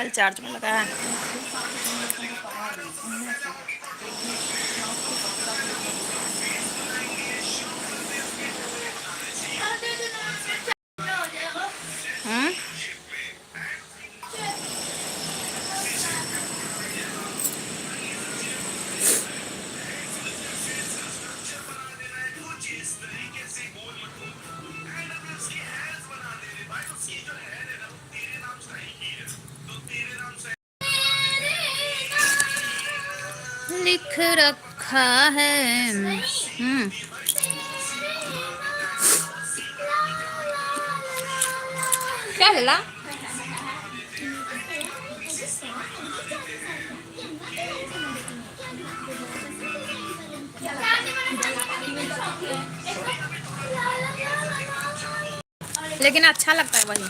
Mobile charge में लगा है। लिख रखा है। क्या हिला? लेकिन अच्छा लगता है वही।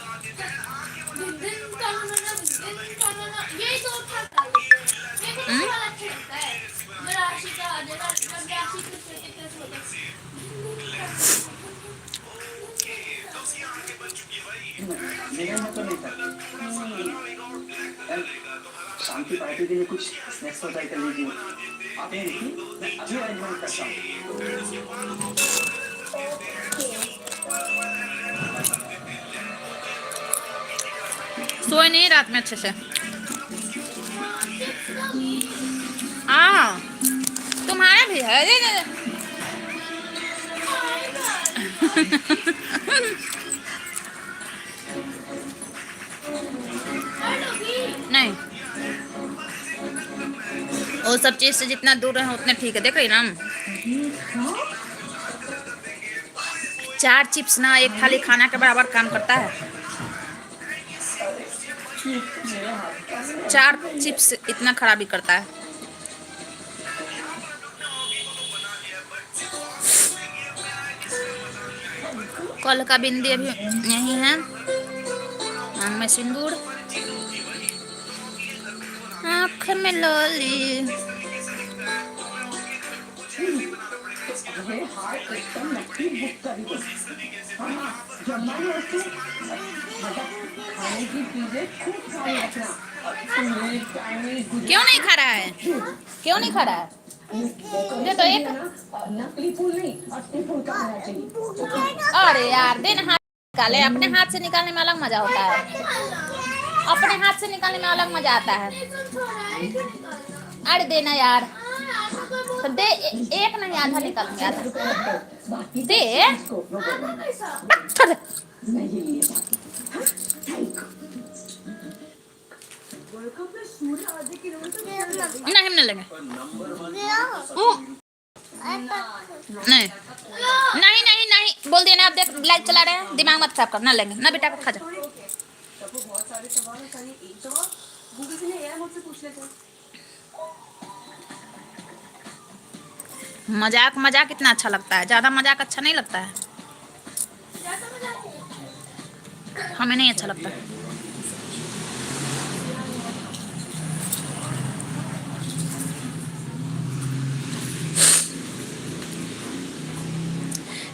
शांति पार्टी के लिए कुछ स्नैक्स और कर लीजिए। आप ये लिखिए, मैं अभी अरेंजमेंट करता हूँ। सोए नहीं रात में अच्छे से। हाँ तुम्हारा भी है। नहीं वो सब चीज से जितना दूर रहे उतना ठीक है। देख रही ना 4 चिप्स ना एक थाली खाना के बराबर काम करता है। 4 चिप्स इतना खराबी करता है। कल का बिंदी अभी यही है। आँख में सिंदूर, आँख में लॉली। क्यों नहीं खा रहा है? क्यों नहीं खा रहा है? दे तो एक। अरे यार दे ना, हाथ निकाले। अपने हाथ से निकालने में अलग मजा होता है। अपने हाथ से निकालने में अलग मजा आता है। अरे देना यार, तो दे। एक नहीं आधा निकालूंगी, आधा दे। नहीं हम नहीं लेंगे। नहीं नहीं नहीं नहीं बोल दिया ना। आप देख लाइट चला रहे हैं, दिमाग मत खराब कर। ना लेंगे ना बेटा, को खा जा। मजाक मजाक कितना अच्छा लगता है। ज्यादा मजाक अच्छा नहीं लगता है। हमें नहीं अच्छा लगता।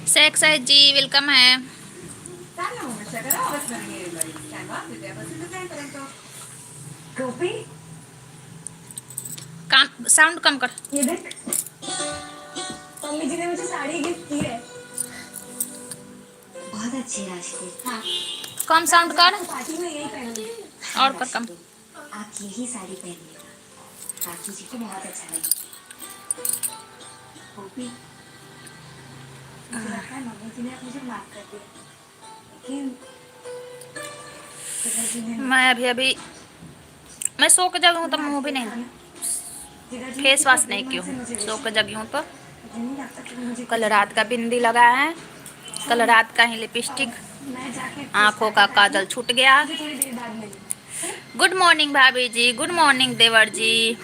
सेक्स है जी, वेलकम है। काम साउंड कम कर। ये देख, मम्मी जी ने मुझे साड़ी गिफ्ट की है। बहुत अच्छी राशि। हाँ कम साउंड कर। पार्टी में यही पहनूंगी। और कर कम। आप यही साड़ी पहनिएगा, राखी जी को बहुत अच्छा लगेगा। गोपी, मुझे लगता है मम्मी जी ने मुझे माफ कर दिया, लेकिन मैं अभी मैं सो के जगी हूँ तो मुँह भी नहीं, फेस वॉश नहीं की हूँ। सो के जगी हूँ तो। कल रात का बिंदी लगा है, कल रात का ही लिपस्टिक, आँखों का काजल छूट गया। गुड मॉर्निंग भाभी जी, गुड मॉर्निंग देवर जी।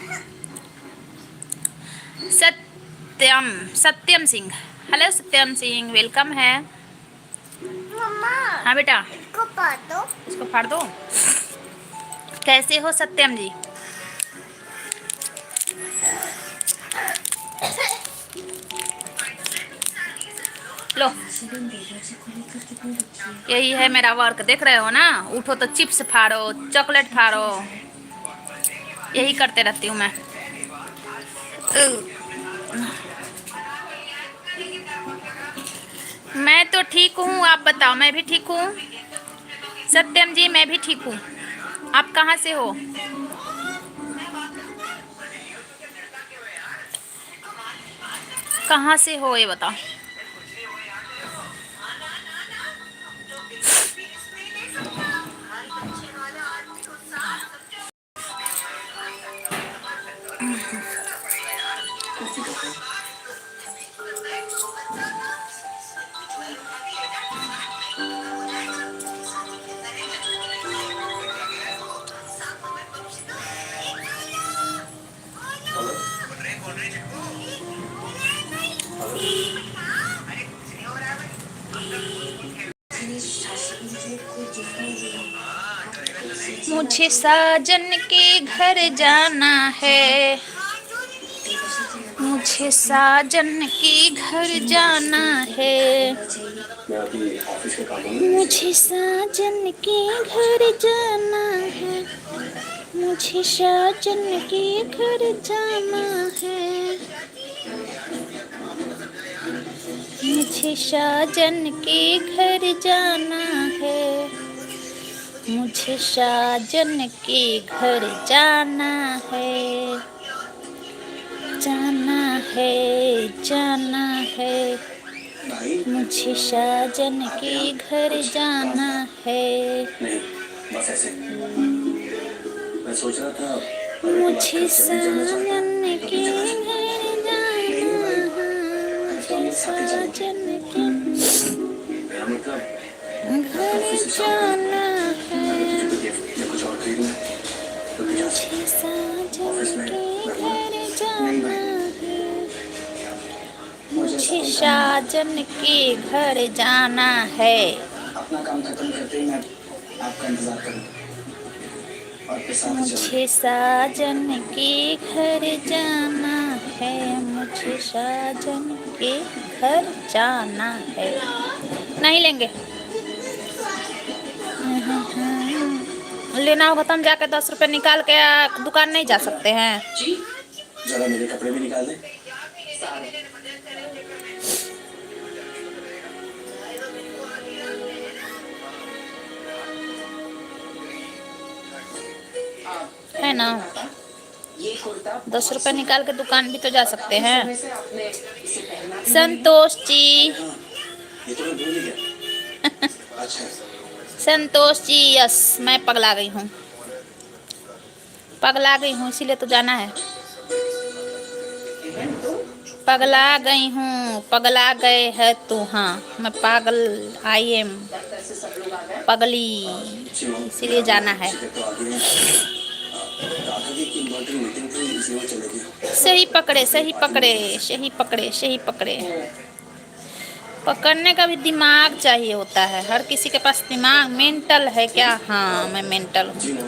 सत्यम सिंह, हेलो सत्यम सिंह, वेलकम है। हाँ बेटा, इसको फाड़ दो। इसको फाड़ दो। कैसे हो सत्यम जी? लो, 사실은 내려지 거니까 기분 좋지. यही है मेरा वर्क, देख रहे हो ना। उठो तो चिप्स फाड़ो, चॉकलेट फाड़ो, यही करते रहती हूँ मैं। मैं तो ठीक हूँ, आप बताओ। मैं भी ठीक हूँ सत्यम जी, मैं भी ठीक हूँ। आप कहाँ से हो? कहाँ से हो ये बताओ। मुझे साजन के घर जाना है, मुझे साजन के घर जाना है, मैं अभी ऑफिस के कामों में। मुझे साजन के घर जाना है, मुझे साजन के घर जाना है, मुझे साजन के घर जाना है, मुझे साजन के घर जाना है, जाना है, जाना है, भाई मुझे साजन के घर जाना है, नहीं, बस ऐसे। मैं सोच रहा था मुझे साजन के घर जाना है, मुझे साजन के मेरा मतलब घर जाना है, या कुछ और खरीदूं तो भी जा सकते मुझे साजन के घर जाना है, मुझे साजन के घर जाना है, अपना काम खत्म करते ही मैं आपका इंतजार करूं और फिर साथ ही चलूं। मुझे साजन के घर जाना है, मुझे साजन के घर जाना है। नहीं लेंगे, लेना होगा तो हम जाके 10 रुपए निकाल के दुकान नहीं जा सकते हैं। जी जरा मेरे कपड़े भी निकाल दे। है ना, 10 रुपए निकाल के दुकान भी तो जा सकते हैं। संतोष जी, ये तो मैं भूल ही गया। अच्छा संतोष जी, यस, मैं पगला गई हूँ, पगला गई हूँ, इसीलिए तो जाना है। पगला गई हूँ, पगला गए है तू। हाँ, मैं पागल, आई एम पगली, इसीलिए जाना है। तो आगे दादा की एक इम्पोर्टेंट मीटिंग थी, इसलिए वो चले गए। सही पकड़े, सही पकड़े, सही पकड़े, सही पकड़े। पकड़ने का भी दिमाग चाहिए होता है, हर किसी के पास दिमाग। मेंटल है क्या? हाँ, मैं मेंटल हूँ। जी ना,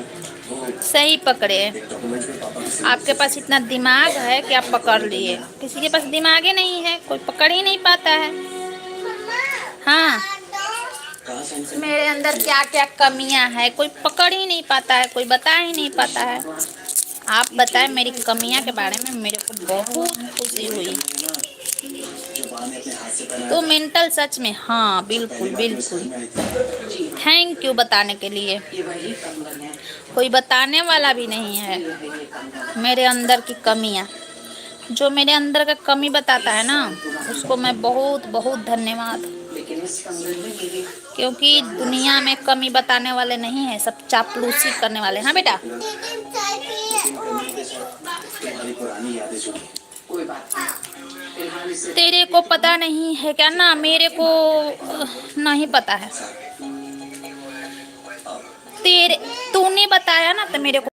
वो सही पकड़े। एक डॉक्यूमेंट में पापा की आपके पास इतना दिमाग है कि आप पकड़ लिए, किसी के पास दिमाग ही नहीं है, कोई पकड़ ही नहीं पाता है। हाँ, कहाँ साइन कर मेरे अंदर क्या क्या कमियां हैं, कोई पकड़ ही नहीं पाता है, कोई बता ही नहीं पाता है। आप बताएं मेरी कमियां के बारे में, मेरे को बहुत खुशी हुई। जो बहन ने अपने हाथ से पहना तो मेंटल सच में, हाँ बिल्कुल बिल्कुल। थैंक यू बताने के लिए। कोई बताने वाला भी नहीं है मेरे अंदर की कमियां। जो मेरे अंदर का कमी बताता है ना, उसको मैं बहुत बहुत धन्यवाद, क्योंकि दुनिया में कमी बताने वाले नहीं है, सब चापलूसी करने वाले। हाँ बेटा, तुम्हारी पुरानी यादें जो कोई बात नहीं। तेरे को पता नहीं है क्या? ना, मेरे को नहीं पता है। तेरे, तूने बताया ना तो मेरे को,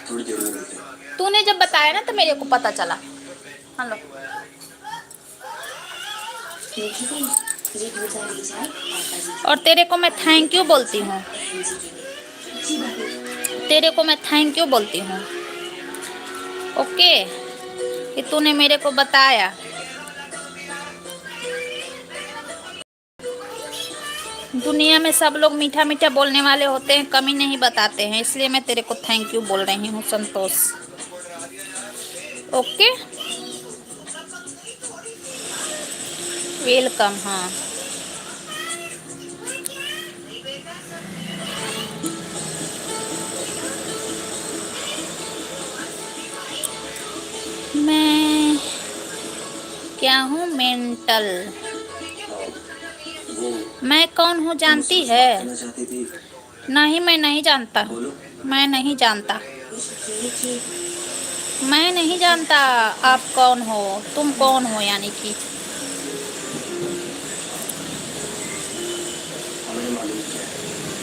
थोड़ी देर में मिलते हैं। तूने जब बताया ना तो मेरे को पता चला। हेलो, ये भूजा ली जाए पापा जी और तेरे को मैं थैंक यू बोलती हूँ, जी बाबू। तेरे को मैं थैंक यू बोलती हूँ। ओके, कि तूने मेरे को बताया। दुनिया में सब लोग मीठा मीठा बोलने वाले होते हैं, कमी नहीं बताते हैं, इसलिए मैं तेरे को थैंक यू बोल रही हूँ संतोष। Okay, welcome. हाँ, मैं क्या हूँ? मेंटल। वो मैं कौन हूँ जानती है? कहना चाहती थी, नहीं, मैं नहीं जानता। बोलो। मैं नहीं जानता। ये कि मैं नहीं जानता आप कौन हो, तुम कौन हो, यानी कि हमें मालूम क्या है,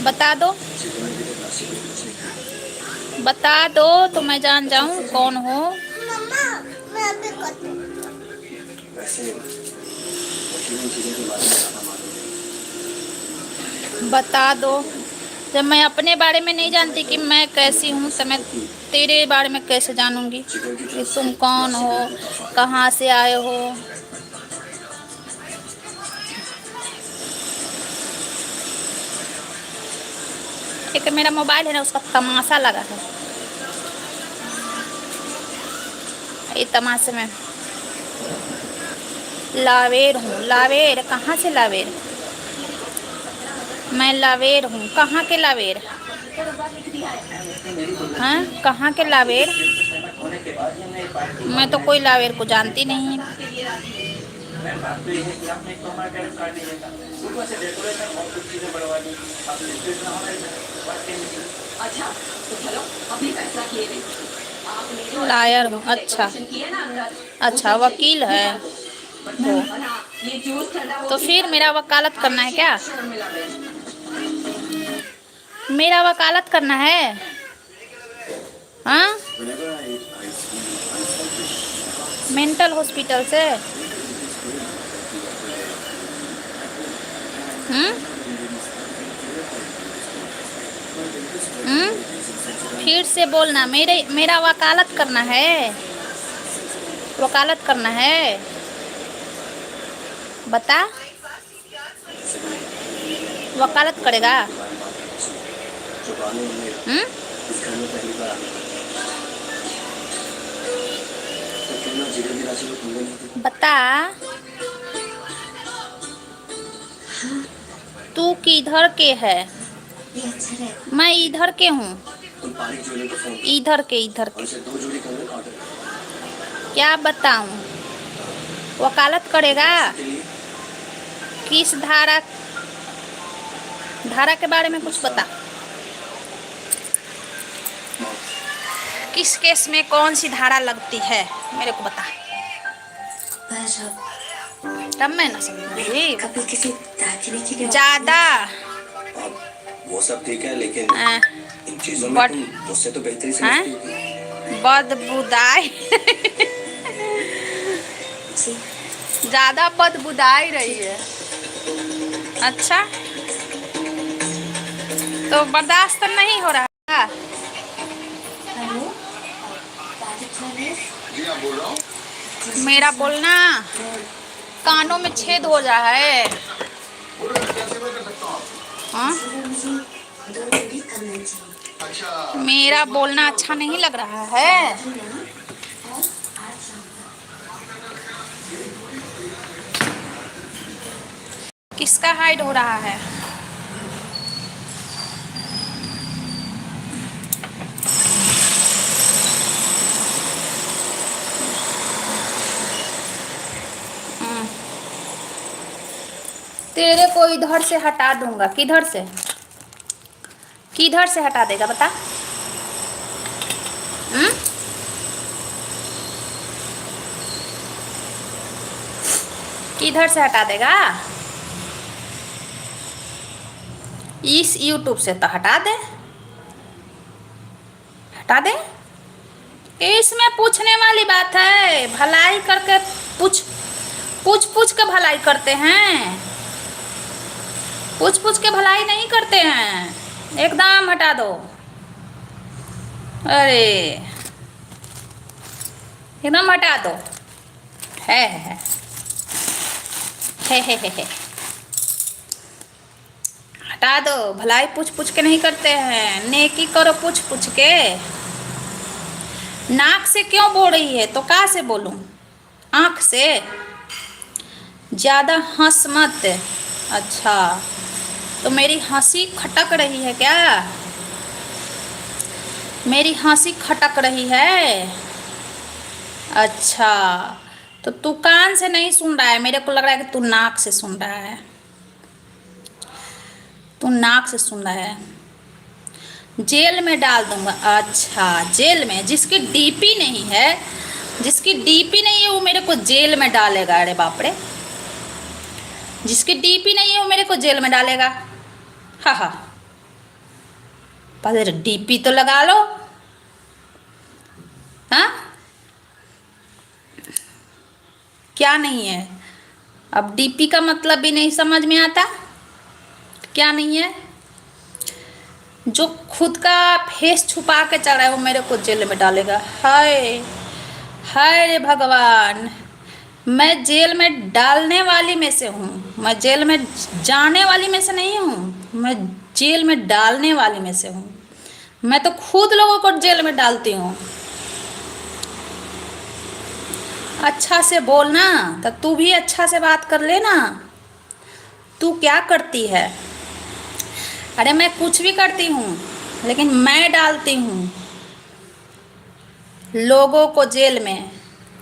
बता दो, चिकन की तो राशि को पूछने का। बता दो तो मैं जान जाऊं कौन हो। वैसे मुझे इन चीज़ों के बारे में ज़्यादा मालूम नहीं। बता दो। जब मैं अपने बारे में नहीं जानती कि मैं कैसी हूँ, तो मैं तेरे बारे में कैसे जानूंगी चिकन की कि तरफ तुम से कौन राशि हो, को तोहफा है। कहाँ से आए हो। एक मेरा मोबाइल है ना, उसका तमाशा लगा है। ये तमाशे में लावेर हूँ। लावेर कहाँ से? लावेर मैं लावेर हूँ। कहाँ के लावेर? हाँ, कहाँ के लावेर? होने के बाद ही हमने एक बात की। मैं तो कोई लावेर को जानती नहीं। मैं बात तो ये है कि आपने एक हमारा टाइम कार्ड नहीं देखा, ऊपर से डेकोरेशन और कुछ चीज़ें बढ़वा दी। आप लिस्ट ना हमारे बात नहीं थी। अच्छा तो चलो अभी फैसला किए थे आपने जो लायर हूँ। अच्छा, किए ना अंदर अच्छा, वकील है वो। बना ये जूस ठंडा तो फिर मेरा वकालत करना है क्या? शहर में ला दे। मेरा वकालत करना है? हाँ, Whenever I see unselfish, mental hospital से। हम्म फिर से बोलना। मेरा वकालत करना है। वकालत करना है, बता। वकालत करेगा? जो कानून में इस घर में पहली बार आने वाला है। तो क्यों ना जिगर की राशि को तुमने नहीं दी? बता, तू किधर के है? ये अच्छा रहेगा। मैं इधर के हूँ। तुम पारिक ज्वेलर को फोन इधर के और के उसे 2 जोड़ी कंगन ऑर्डर करो। क्या बताऊं? वकालत करेगा? के लिए किस धारा? धारा के बारे में कुछ बता। किस केस में कौन सी धारा लगती है, मेरे को बता, बस अब तब मैं ना समझूंगी कभी किसी दाखिले के लिए ज्यादा। अब वो सब ठीक है, लेकिन इन चीजों में बट- तुम मुझसे तो बेहतरी हैं? समझती होगी। बदबुदाई जी ज्यादा बदबुदाई रही है। अच्छा, तो बर्दाश्त नहीं हो रहा? हेलो ताजुब सर्विस जी हाँ, बोल रहा हूँ। मेरा बोलना कानों में छेद हो रहा है। हाँ? मुझे 2 जोड़ी कंगन चाहिए। मेरा बोलना अच्छा नहीं लग रहा है? जी ना, और आज शाम तक। किसका हाइड हो रहा है? तेरे को इधर से हटा दूंगा। किधर से? किधर से हटा देगा बता? किधर से हटा देगा? इस YouTube से तो हटा दे। हटा दे। इसमें पूछने वाली बात है? भलाई करके पूछ पूछ पूछ के भलाई करते हैं। पूछ पूछ के भलाई नहीं करते हैं। एकदम हटा दो। अरे एकदम हटा दो। है। हटा दो, भलाई पूछ पूछ के नहीं करते हैं, नेकी करो पूछ पूछ के। नाक से क्यों बोल रही है? तो कहाँ से बोलूं? आँख से? ज़्यादा हंस मत। अच्छा, तो मेरी हंसी खटक रही है क्या? मेरी हंसी खटक रही है? अच्छा, तो तू कान से नहीं सुन रहा है, मेरे को लग रहा है कि तू नाक से सुन रहा है। तू नाक से सुन रहा है। जेल में डाल दूंगा। अच्छा, जेल में? जिसकी डीपी नहीं है, जिसकी डीपी नहीं है वो मेरे को जेल में डालेगा? अरे बाप रे, जिसकी डीपी नहीं है वो मेरे को जेल में डालेगा? हा हा, पहले डीपी तो लगा लो। हाँ, क्या नहीं है? अब डीपी का मतलब भी नहीं समझ में आता? क्या नहीं है? जो खुद का फेस छुपा के चढ़ा है वो मेरे को जेल में डालेगा? हाय हाय रे भगवान, मैं जेल में डालने वाली में से हूँ, मैं जेल में जाने वाली में से नहीं हूँ, मैं जेल में डालने वाली में से हूँ। मैं तो खुद लोगों को जेल में डालती हूँ। अच्छा से बोलना, तो तू भी अच्छा से बात कर लेना। तू क्या करती है? अरे मैं कुछ भी करती हूँ, लेकिन मैं डालती हूँ लोगों को जेल में।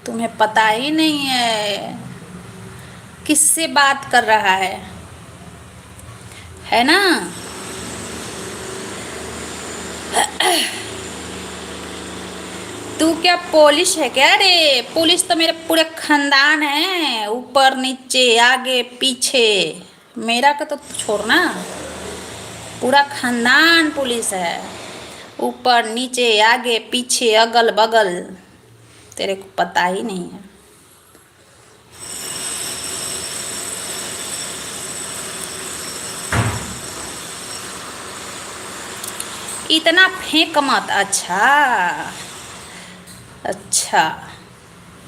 तुम्हें पता ही नहीं है किससे बात कर रहा है ना? तू क्या पुलिस है क्या? रे पुलिस तो मेरे पूरे खानदान है, ऊपर नीचे आगे पीछे। मेरा का तो छोड़ना, पूरा खानदान पुलिस है, ऊपर नीचे आगे पीछे अगल बगल। तेरे को पता ही नहीं है। इतना फेंक मत। अच्छा अच्छा,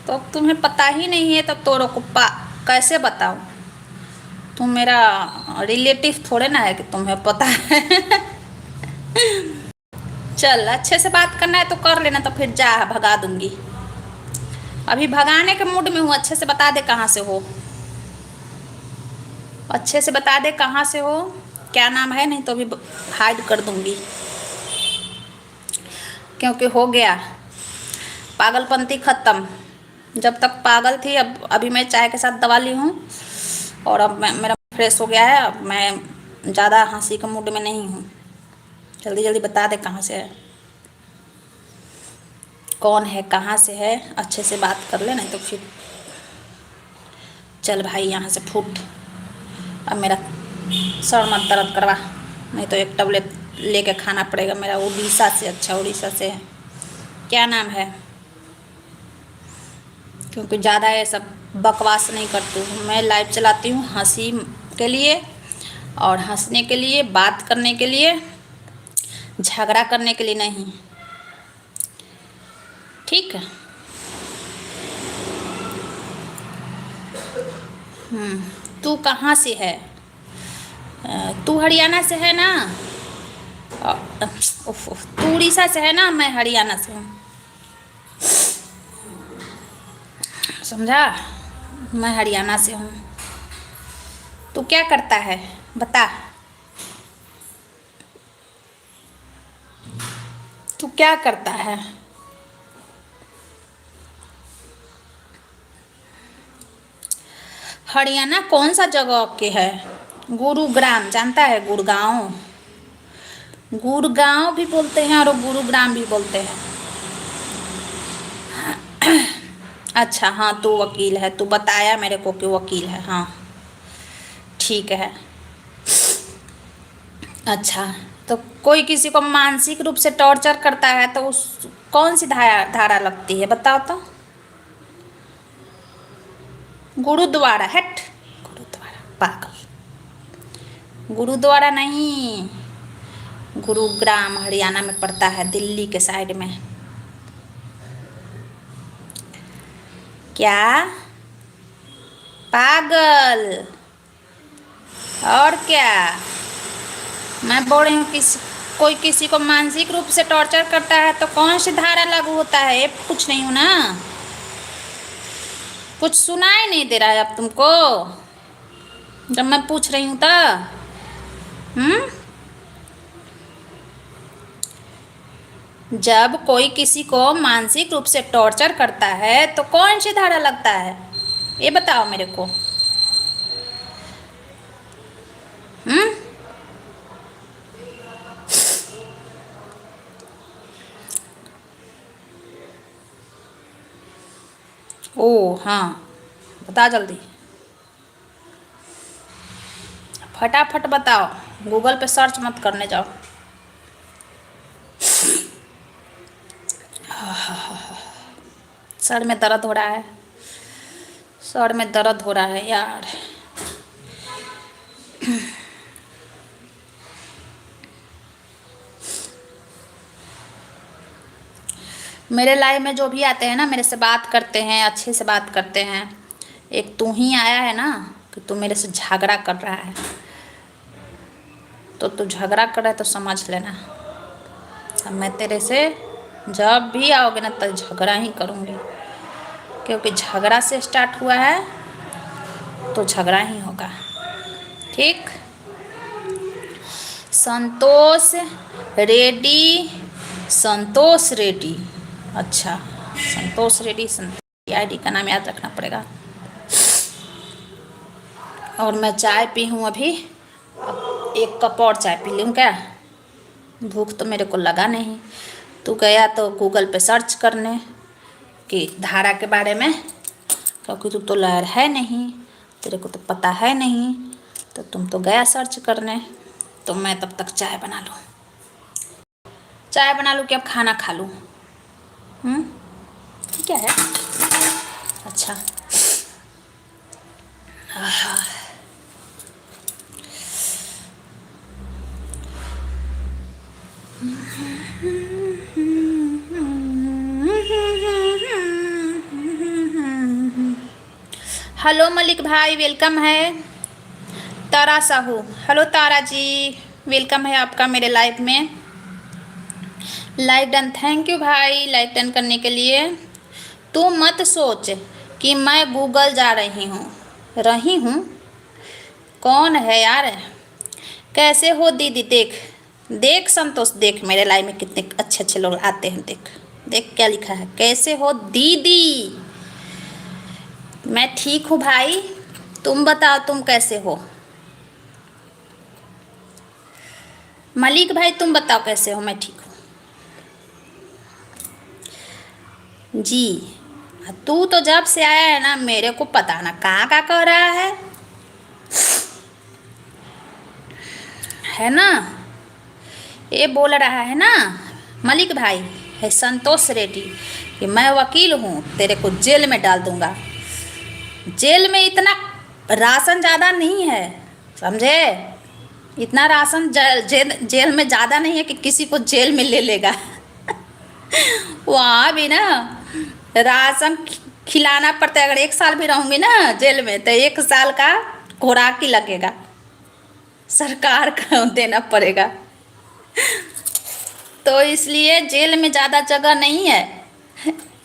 तो तुम्हें पता ही नहीं है तो तोरो को कैसे बताऊं? तुम मेरा रिलेटिव थोड़े ना है कि तुम्हें पता है। चल, अच्छे से बात करना है तो कर लेना, तो फिर जा, भगा दूंगी। अभी भगाने के मूड में हूँ। अच्छे से बता दे कहाँ से हो, अच्छे से बता दे कहाँ से हो, क्या नाम है, नहीं तो अभी हाइड कर दूंगी। क्योंकि हो गया पागलपंती ख़त्म। जब तक पागल थी, अब अभी मैं चाय के साथ दबा ली हूँ, और अब मेरा फ्रेश हो गया है। अब मैं ज़्यादा हंसी के मूड में नहीं हूँ। जल्दी जल्दी बता दे कहाँ से है, कौन है, कहाँ से है। अच्छे से बात कर ले, नहीं तो फिर चल भाई यहाँ से फूट। अब मेरा सर मत दर्द करवा, नहीं तो एक टैबलेट लेके खाना पड़ेगा मेरा। उड़ीसा से, अच्छा उड़ीसा से है। क्या नाम है? क्योंकि ज़्यादा ये सब बकवास नहीं करती हूँ मैं। लाइव चलाती हूँ हंसी के लिए, और हंसने के लिए, बात करने के लिए, झगड़ा करने के लिए नहीं। ठीक है? तू कहाँ से है? तू हरियाणा से है ना? तू उड़ीसा से है ना? मैं हरियाणा से हूँ, समझा? मैं हरियाणा से हूँ। तू क्या करता है बता? तू क्या करता है? हरियाणा कौन सा जगह के है? गुरुग्राम, जानता है? गुड़गांव, गुड़गांव भी बोलते हैं और गुरुग्राम भी बोलते हैं। अच्छा हाँ, तू वकील है, तू बताया मेरे को कि वकील है। हाँ ठीक है। अच्छा, तो कोई किसी को मानसिक रूप से टॉर्चर करता है तो उस कौन सी धारा लगती है बताओ तो? गुरुद्वारा? हट, गुरुद्वारा पागल। गुरुद्वारा नहीं, गुरुग्राम हरियाणा में पड़ता है, दिल्ली के साइड में। क्या पागल? और क्या? मैं बोल रही हूँ कोई किसी को मानसिक रूप से टॉर्चर करता है तो कौन सी धारा लागू होता है, ये पूछ रही हूँ ना। कुछ सुनाई नहीं दे रहा है अब तुमको जब मैं पूछ रही हूँ तो? जब कोई किसी को मानसिक रूप से टॉर्चर करता है तो कौन सी धारा लगता है, ये बताओ मेरे को। ओ हाँ, बता जल्दी, फटाफट बताओ, गूगल पे सर्च मत करने जाओ। सर में दर्द हो रहा है, सर में दर्द हो रहा है यार। मेरे लाइफ में जो भी आते हैं ना, मेरे से बात करते हैं, अच्छे से बात करते हैं। एक तू ही आया है ना कि तू मेरे से झगड़ा कर रहा है, तो तू झगड़ा कर रहा है तो समझ लेना, अब मैं तेरे से जब भी आओगे ना तो झगड़ा ही करूँगी, क्योंकि झगड़ा से स्टार्ट हुआ है तो झगड़ा ही होगा, ठीक। संतोष रेड्डी, संतोष रेड्डी, अच्छा संतोष रेड्डी, संतोष आईडी का नाम याद रखना पड़ेगा। और मैं चाय पी हूँ अभी, अब एक कप और चाय पी लूँ क्या, भूख तो मेरे को लगा नहीं। तू गया तो गूगल पे सर्च करने कि धारा के बारे में, क्योंकि तू तो लहर है नहीं, तेरे को तो पता है नहीं, तो तुम तो गया सर्च करने। तो मैं तब तक चाय बना लूँ, चाय बना लूँ कि अब खाना खा लूँ। क्या है, अच्छा हेलो मलिक भाई, वेलकम है। तारा साहू, हेलो तारा जी, वेलकम है आपका मेरे लाइव में। लाइक डन, थैंक यू भाई लाइक डन करने के लिए। तू मत सोच कि मैं गूगल जा रही हूँ। कौन है यार, कैसे हो दीदी, देख देख संतोष, देख मेरे लाइव में कितने अच्छे अच्छे लोग आते हैं, देख देख क्या लिखा है, कैसे हो दीदी। मैं ठीक हूँ भाई, तुम बताओ तुम कैसे हो। मलिक भाई तुम बताओ कैसे हो। मैं ठीक हूँ जी। तू तो जब से आया है ना, मेरे को पता ना कहाँ का कर रहा है ना। ये बोल रहा है ना मलिक भाई, है संतोष रेड्डी, कि मैं वकील हूँ, तेरे को जेल में डाल दूंगा। जेल में इतना राशन ज़्यादा नहीं है, समझे, इतना राशन जेल में ज़्यादा नहीं है कि किसी को जेल में ले लेगा। वहाँ भी ना राशन खिलाना पड़ता है। अगर 1 साल भी रहूँगी ना जेल में तो 1 साल का खुराक ही लगेगा, सरकार को देना पड़ेगा। तो इसलिए जेल में ज़्यादा जगह नहीं है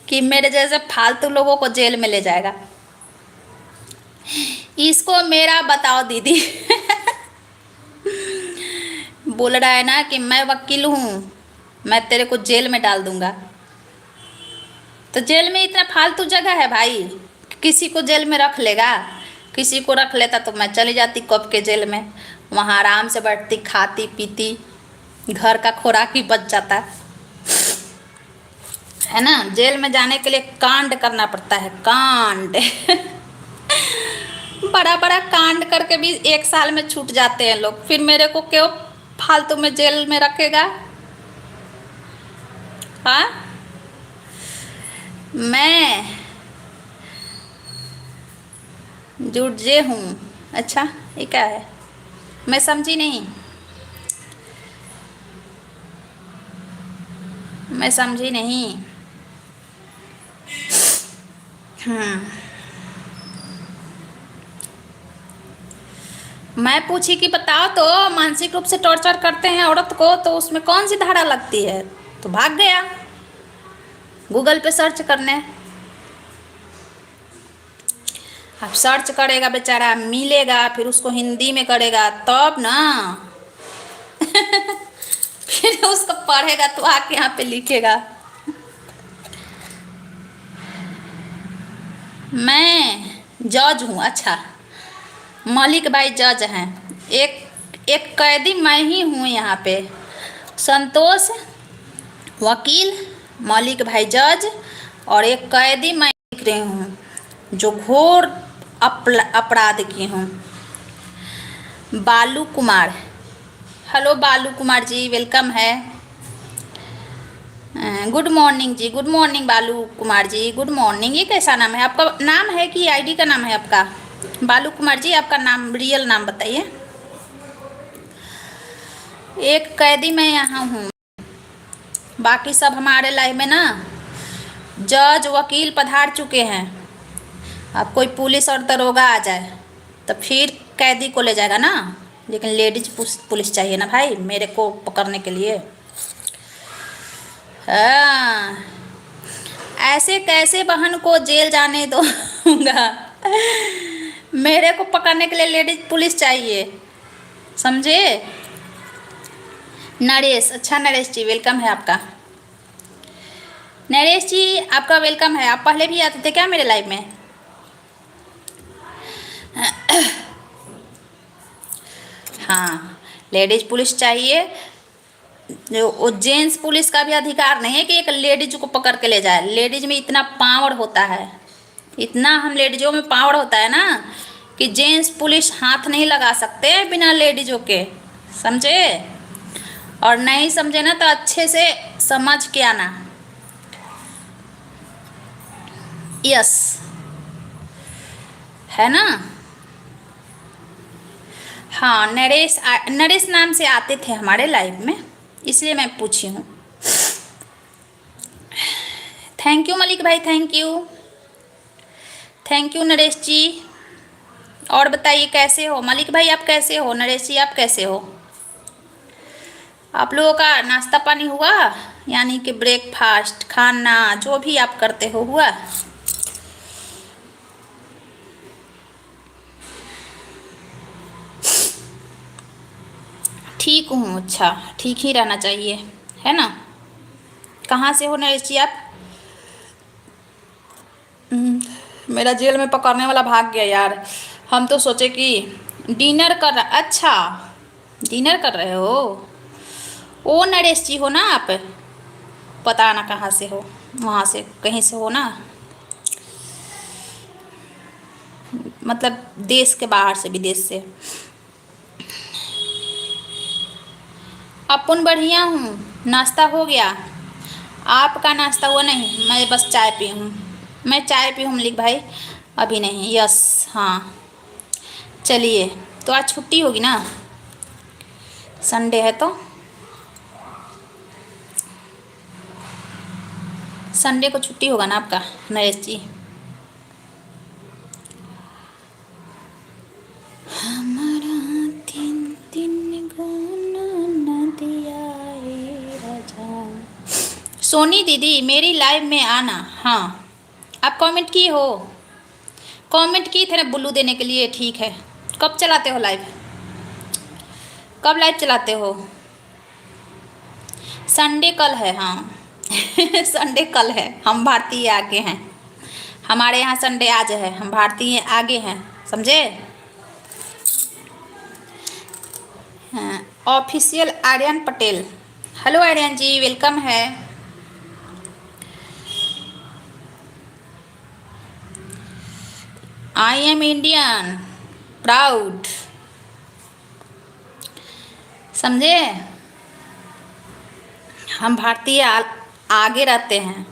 कि मेरे जैसे फालतू लोगों को जेल में ले जाएगा। इसको मेरा बताओ दीदी। बोल रहा है ना कि मैं वकील हूँ, मैं तेरे को जेल में डाल दूंगा। तो जेल में इतना फालतू जगह है भाई, किसी को जेल में रख लेगा। किसी को रख लेता तो मैं चली जाती कब के जेल में, वहाँ आराम से बैठती, खाती पीती, घर का खुराक ही बच जाता है ना। जेल में जाने के लिए कांड करना पड़ता है, कांड। बड़ा बड़ा कांड करके भी 1 साल में छूट जाते हैं लोग, फिर मेरे को क्यों फालतू में जेल में रखेगा। हाँ, मैं जुड़जे हूँ। अच्छा ये क्या है, मैं समझी नहीं, मैं समझी नहीं। मैं पूछी कि बताओ तो, मानसिक रूप से टॉर्चर करते हैं औरत को तो उसमें कौन सी धारा लगती है, तो भाग गया गूगल पे सर्च करने। अब सर्च करेगा बेचारा, मिलेगा, फिर उसको हिंदी में करेगा तब ना फिर उसको पढ़ेगा तो आके यहाँ पे लिखेगा। मैं जज हूँ, अच्छा मलिक भाई जज हैं। एक एक कैदी मैं ही हूँ यहाँ पे, संतोष वकील, मलिक भाई जज, और एक कैदी मैं लिख रही हूँ जो घोर अपराध की हूँ। बालू कुमार, हेलो बालू कुमार जी, वेलकम है। गुड मॉर्निंग जी, गुड मॉर्निंग बालू कुमार जी, गुड मॉर्निंग। ये कैसा नाम है आपका, नाम है कि आईडी का नाम है आपका? बालू कुमार जी आपका नाम, रियल नाम बताइए। एक कैदी मैं यहाँ हूँ, बाकी सब हमारे लाइफ में ना जज वकील पधार चुके हैं। अब कोई पुलिस और दरोगा आ जाए तो फिर कैदी को ले जाएगा ना, लेकिन लेडीज पुलिस चाहिए ना भाई मेरे को पकड़ने के लिए। हाँ, ऐसे कैसे बहन को जेल जाने दूंगा मेरे को पकड़ने के लिए लेडीज पुलिस चाहिए, समझे? नरेश, अच्छा नरेश जी वेलकम है आपका। नरेश जी आपका वेलकम है। आप पहले भी आते थे क्या मेरे लाइव में? हाँ, लेडीज पुलिस चाहिए। जो जेंट्स पुलिस का भी अधिकार नहीं है कि एक लेडीज को पकड़ के ले जाए। लेडीज में इतना पावर होता है, इतना हम लेडीजों में पावर होता है ना कि जेंट्स पुलिस हाथ नहीं लगा सकते बिना लेडीजों के, समझे? और नहीं समझे ना तो अच्छे से समझ के आना। यस, है ना? हाँ, नरेश नाम से आते थे हमारे लाइव में, इसलिए मैं पूछी हूँ। थैंक यू मलिक भाई, thank you, thank you Naresh ji. और बताइए कैसे हो मलिक भाई, आप कैसे हो? नरेश जी आप कैसे हो? आप लोगों का नाश्ता पानी हुआ, यानी कि ब्रेकफास्ट खाना जो भी आप करते हो हुआ? ठीक हूँ, अच्छा ठीक ही रहना चाहिए, है ना? कहाँ से हो नरेश जी आप? मेरा जेल में पकड़ने वाला भाग गया यार। हम तो सोचे कि डिनर कर रहा। अच्छा डिनर कर रहे हो? ओ नरेश जी हो ना आप? पता ना कहाँ से हो, वहाँ से कहीं से हो ना, मतलब देश के बाहर से, विदेश से। अपन बढ़िया हूँ, नाश्ता हो गया? आपका नाश्ता हुआ नहीं? मैं बस चाय पी हूँ, मैं चाय पी हूँ मलिक भाई, अभी नहीं। यस हाँ, चलिए तो आज छुट्टी होगी ना, संडे है तो संडे को छुट्टी होगा ना आपका नरेश जी? हमारा दिन दिन गाना न दिया रे राजा। सोनी दीदी मेरी लाइव में आना। हाँ, आप कमेंट की हो, कमेंट की थे ना बुल्लू देने के लिए, ठीक है। कब चलाते हो लाइव, कब लाइव चलाते हो? संडे कल है, हाँ संडे कल है, हम भारतीय आगे हैं, हमारे यहाँ संडे आज है, हम भारतीय आगे हैं, समझे? हाँ, ऑफिशियल आर्यन पटेल, हेलो आर्यन जी वेलकम है। आई एम इंडियन प्राउड, समझे? हम भारतीय आगे रहते हैं।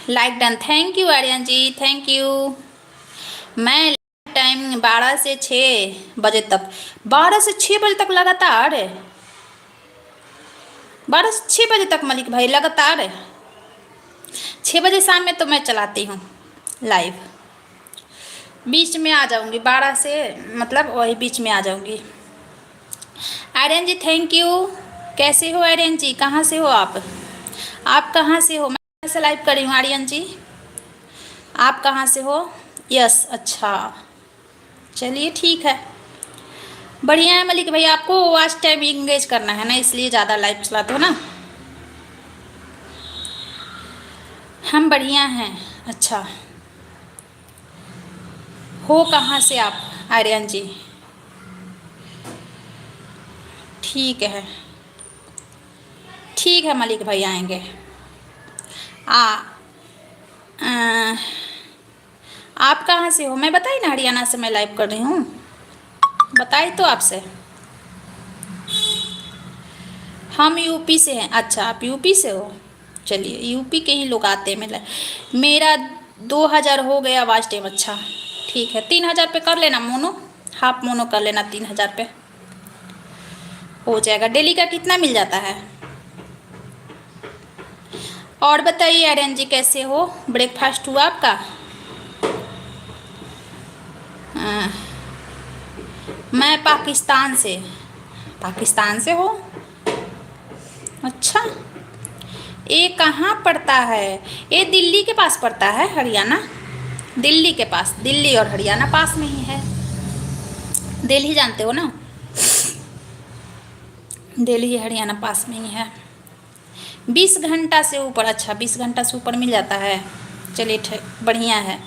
Like done, thank you Aryan ji, thank you. मैं टाइम 12 से 6 बजे तक, 12 से 6 बजे तक लगातार, 12 से 6 बजे तक मलिक भाई लगातार। 6 बजे शाम में तो मैं चलाती हूँ लाइव, बीच में आ जाऊंगी 12 से, मतलब वही बीच में आ जाऊंगी। Aryan ji thank you. कैसे हो आर्यन जी, कहाँ से हो आप कहाँ से हो? मैं से लाइव कर रही हूँ आर्यन जी, आप कहाँ से हो? यस, अच्छा चलिए ठीक है, बढ़िया है मलिक भाई। आपको वॉच टाइम इंगेज करना है ना, इसलिए ज़्यादा लाइव चलाते हो ना। हम बढ़िया हैं। अच्छा, हो कहाँ से आप आर्यन जी? ठीक है, ठीक है मलिक भाई आएंगे। आ, आप कहाँ से हो? मैं बताई ना, हरियाणा से मैं लाइव कर रही हूँ, बताई तो आपसे। हम यूपी से हैं। अच्छा, आप यूपी से हो, चलिए यूपी के ही लोग आते हैं। मेरा 2000 हो गया आवाज़ टाइम। अच्छा ठीक है, 3000 पे कर लेना मोनो, हाफ मोनो कर लेना, 3000 पे हो जाएगा। डेली का कितना मिल जाता है? और बताइए आर्यन जी कैसे हो? ब्रेकफास्ट हुआ आपका? हाँ, मैं पाकिस्तान से। पाकिस्तान से हो? अच्छा, ये कहाँ पड़ता है? ये दिल्ली के पास पड़ता है, हरियाणा दिल्ली के पास। दिल्ली और हरियाणा पास में ही है। दिल्ली जानते हो ना, दिल्ली हरियाणा पास में ही है। 20 घंटा से ऊपर। अच्छा, 20 घंटा से ऊपर मिल जाता है, चलिए ठीक, बढ़िया है,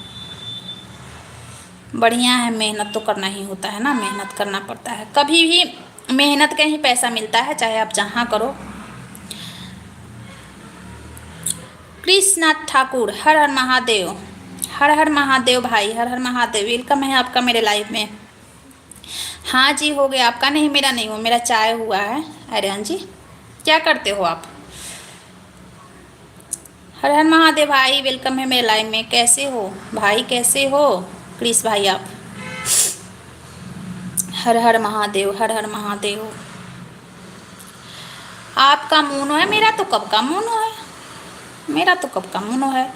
बढ़िया है। मेहनत तो करना ही होता है ना, मेहनत करना पड़ता है, कभी भी मेहनत का ही पैसा मिलता है, चाहे आप जहाँ करो। कृष्णनाथ ठाकुर, हर हर महादेव, हर हर महादेव भाई, हर हर महादेव। वेलकम है आपका मेरे लाइव में। हाँ जी हो गया आपका? नहीं मेरा नहीं हुआ, मेरा चाय हुआ है। आर्यन जी क्या करते हो आप? हर हर महादेव भाई, वेलकम है मेरे लाइव में। कैसे हो भाई, कैसे हो क्रिस भाई आप? हर हर महादेव, हर हर महादेव। आपका मोनो है, मेरा तो कब का मोनो है, मेरा तो कब का मोनो है।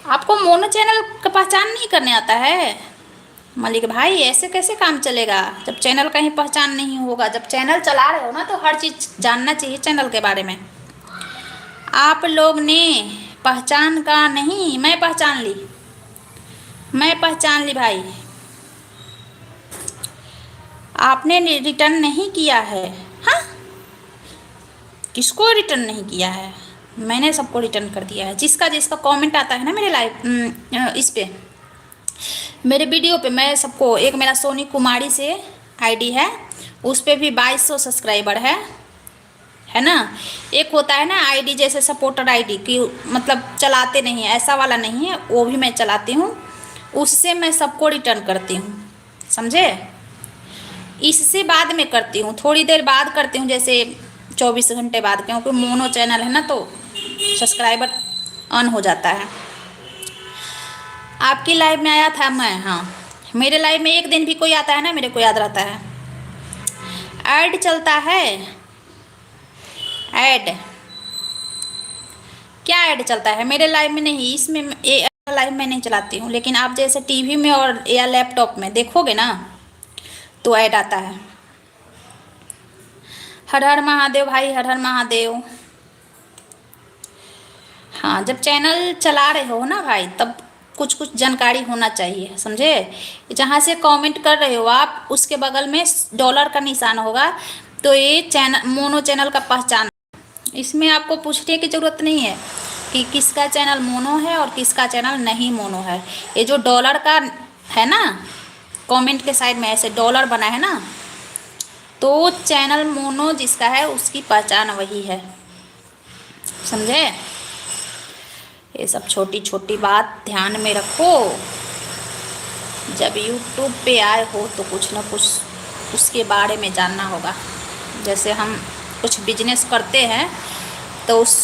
आपको मोनो चैनल का पहचान नहीं करने आता है मलिक भाई? ऐसे कैसे काम चलेगा जब चैनल का ही पहचान नहीं होगा? जब चैनल चला रहे हो ना तो हर चीज़ जानना चाहिए चैनल के बारे में। आप लोग ने पहचान का नहीं, मैं पहचान ली, मैं पहचान ली भाई। आपने रिटर्न नहीं किया है? हाँ, किसको रिटर्न नहीं किया है? मैंने सबको रिटर्न कर दिया है। जिसका जिसका कमेंट आता है ना मेरे लाइव इस पे, मेरे वीडियो पे, मैं सबको, एक मेरा सोनी कुमारी से आईडी है, उस पे भी 2200 सब्सक्राइबर है ना। एक होता है ना आईडी जैसे सपोर्टर आईडी कि मतलब चलाते नहीं है, ऐसा वाला नहीं है, वो भी मैं चलाती हूँ, उससे मैं सबको रिटर्न करती हूँ, समझे? इससे बाद में करती हूँ, थोड़ी देर बाद करती हूँ, जैसे 24 घंटे बाद, क्योंकि मोनो चैनल है ना तो सब्सक्राइबर ऑन हो जाता है। आपकी लाइव में आया था मैं? हाँ, मेरे लाइव में एक दिन भी कोई आता है ना, मेरे को याद रहता है। ऐड चलता है, ऐड क्या ऐड चलता है मेरे लाइव में? नहीं, इसमें लाइव में नहीं चलाती हूँ, लेकिन आप जैसे टीवी में और या लैपटॉप में देखोगे ना तो ऐड आता है। हर हर महादेव भाई, हर हर महादेव। हाँ, जब चैनल चला रहे हो ना भाई तब कुछ कुछ जानकारी होना चाहिए, समझे? जहाँ से कमेंट कर रहे हो आप उसके बगल में डॉलर का निशान होगा, तो ये चैनल मोनो चैनल का पहचान। इसमें आपको पूछने की ज़रूरत नहीं है कि किसका चैनल मोनो है और किसका चैनल नहीं मोनो है। ये जो डॉलर का है ना, कमेंट के साइड में ऐसे डॉलर बना है ना, तो चैनल मोनो जिसका है उसकी पहचान वही है, समझे? ये सब छोटी छोटी बात ध्यान में रखो। जब यूट्यूब पे आए हो तो कुछ ना कुछ उसके बारे में जानना होगा। जैसे हम कुछ बिजनेस करते हैं तो उस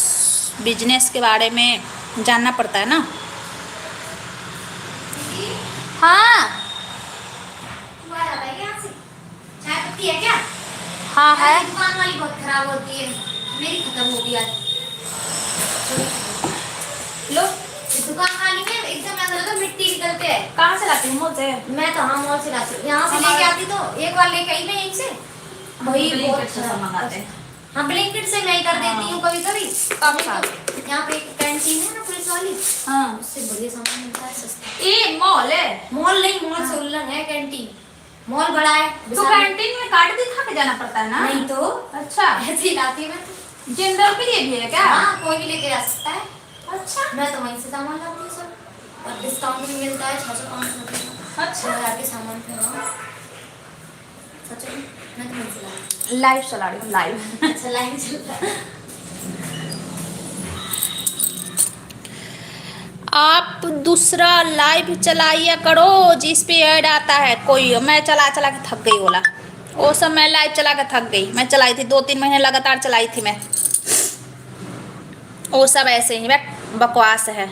बिजनेस के बारे में जानना पड़ता है ना। हाँ, चाय पत्ती है क्या? हाँ है। दुकान वाली बहुत खराब होती है, मेरी खत्म हो गई आज। लो, दुकान वाली एकदम ऐसा लगा मिट्टी निकलते हैं। कहाँ से लाती हूँ? मॉल से। मैं तो हाँ मॉल से लाती हूँ, यहाँ से हमारे- लेके आती तो एक बार लेके आई मैं यहीं से, वही बहुत ब्लिंकिट से सब मंगाते हैं। हाँ ब्लिंकिट से मैं ही कर देती हूँ कभी कभी। कब यहाँ पे एक कैंटीन है ना पुलिस वाली, हाँ, उससे बढ़िया सामान मिलता है सस्ता। ये मॉल है। मॉल नहीं, मॉल से उल्लंघन है कैंटीन, मॉल बड़ा है। तो कैंटीन में कार्ड दिखा के जाना पड़ता है ना? नहीं तो अच्छा, ऐसे ही लाती हूँ मैं तो। जनरल के लिए भी है क्या? हाँ कोई भी लेके जा सकता है। अच्छा मैं तो वहीं से सामान लाती हूँ सब, और डिस्काउंट भी मिलता है 600-500 रुपये का। अच्छा। के सामान पे सच में मैं तो वहीं से लाती लाइव चला रही हूँ, लाइव। हूँ। अच्छा लाइन चलता है। आप दूसरा लाइव चलाइए करो जिस पे ऐड आता है कोई। मैं चला चला के थक गई बोला, वो सब मैं लाइव चला के थक गई। मैं चलाई थी 2-3 महीने लगातार चलाई थी मैं, वो सब ऐसे ही बकवास है।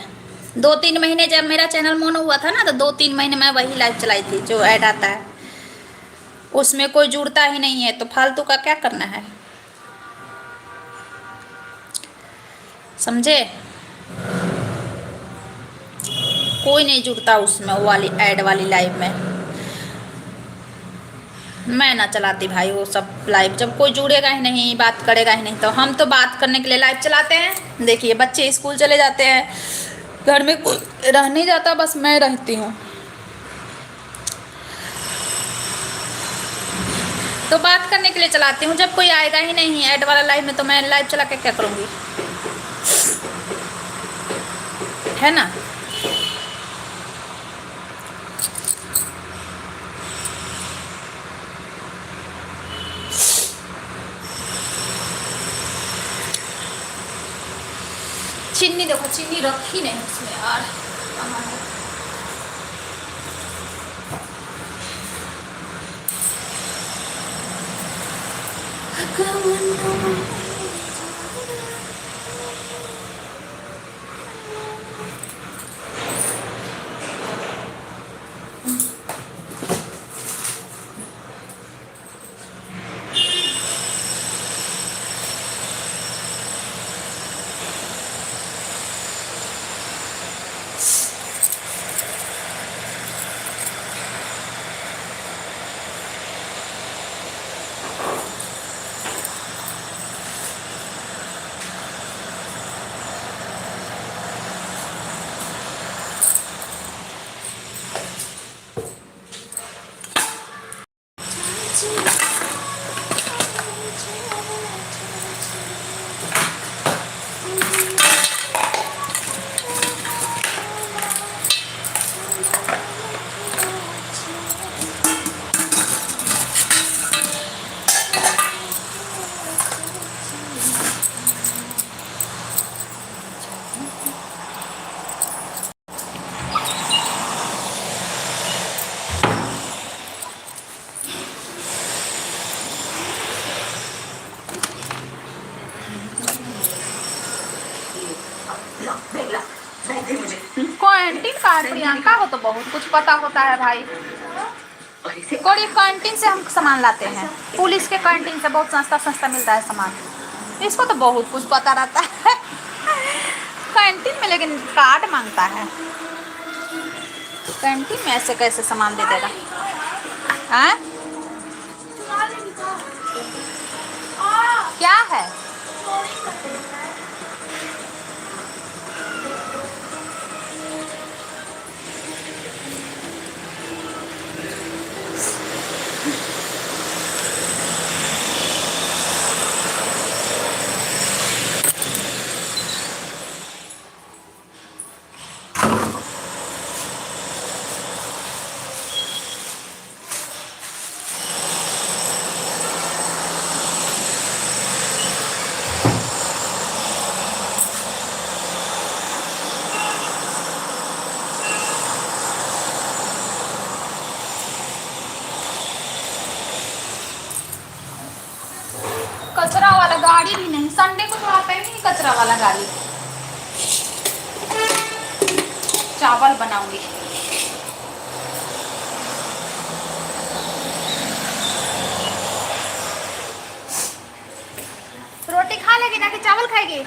2-3 महीने जब मेरा चैनल मोनो हुआ था ना, तो 2-3 महीने मैं वही लाइव चलाई थी जो ऐड आता है, उसमें कोई जुड़ता ही नहीं है, तो फालतू का क्या करना है, समझे? कोई नहीं जुड़ता उसमें, वो वाली ऐड वाली लाइव में। मैं ना चलाती भाई वो सब लाइव, जब कोई जुड़ेगा ही नहीं, बात करेगा ही नहीं, तो हम तो बात करने के लिए लाइव चलाते हैं। देखिए बच्चे स्कूल चले जाते हैं, घर में कोई रह नहीं जाता, बस मैं रहती हूँ, तो बात करने के लिए चलाती हूँ। जब कोई आएगा ही नहीं ऐड वाला लाइव में, तो मैं लाइव चला के क्या करूँगी, है ना? चीनी देखो, चीनी रखी नहीं उसमें यार, कहाँ है? कैंटीन का प्रियंका को तो बहुत कुछ पता होता है भाई। कोई कैंटीन से हम सामान लाते हैं, पुलिस के कैंटीन से बहुत सस्ता सस्ता मिलता है सामान, इसको तो बहुत कुछ पता रहता है। कैंटीन में लेकिन कार्ड मांगता है, कैंटीन में ऐसे कैसे सामान दे देगा? हाँ क्या है? कचरा वाला गाड़ी भी नहीं, संडे को तो आता ही नहीं कचरा वाला गाड़ी। चावल बनाऊंगी, रोटी खा लेगी ना कि चावल खाएगी?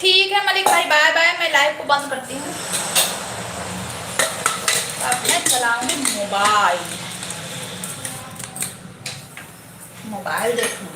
ठीक है मलिक भाई, बाय बाय। मैं लाइव को बंद करती हूँ। अब मैं चलाऊंगी मोबाइल, मोबाइल देखूंगी।